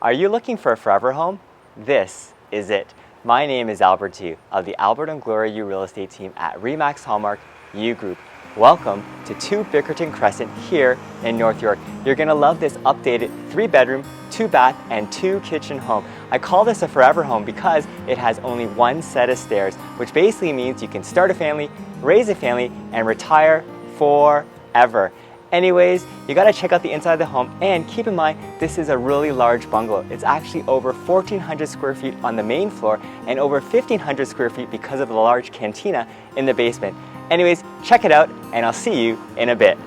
Are you looking for a forever home? This is it. My name is Albert Tu of the Albert and Gloria U real estate team at Remax Hallmark U Group. Welcome to 2 Bickerton Crescent here in North York. You're gonna love this updated 3-bedroom, 2-bath, and 2-kitchen home. I call this a forever home because it has only 1 set of stairs, which basically means you can start a family, raise a family, and retire forever. Anyways, you gotta check out the inside of the home, and keep in mind, this is a really large bungalow. It's actually over 1,400 square feet on the main floor and over 1,500 square feet because of the large cantina in the basement. Anyways, check it out, and I'll see you in a bit.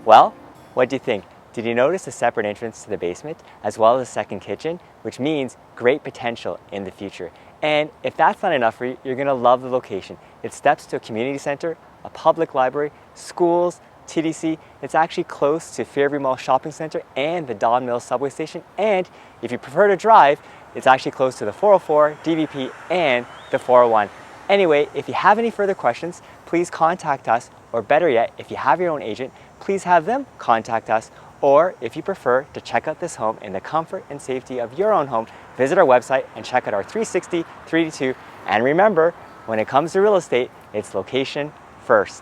Well, what do you think? Did you notice a separate entrance to the basement as well as a second kitchen, which means great potential in the future? And if that's not enough for you, you're gonna love the location. It steps to a community center, a public library, schools, TDC. It's actually close to Fairview Mall Shopping Center and the Don Mills subway station. And if you prefer to drive, it's actually close to the 404, DVP, and the 401. Anyway, if you have any further questions, please contact us, or better yet, if you have your own agent, please have them contact us. Or if you prefer to check out this home in the comfort and safety of your own home, visit our website and check out our 360, 3D2. And remember, when it comes to real estate, it's location first.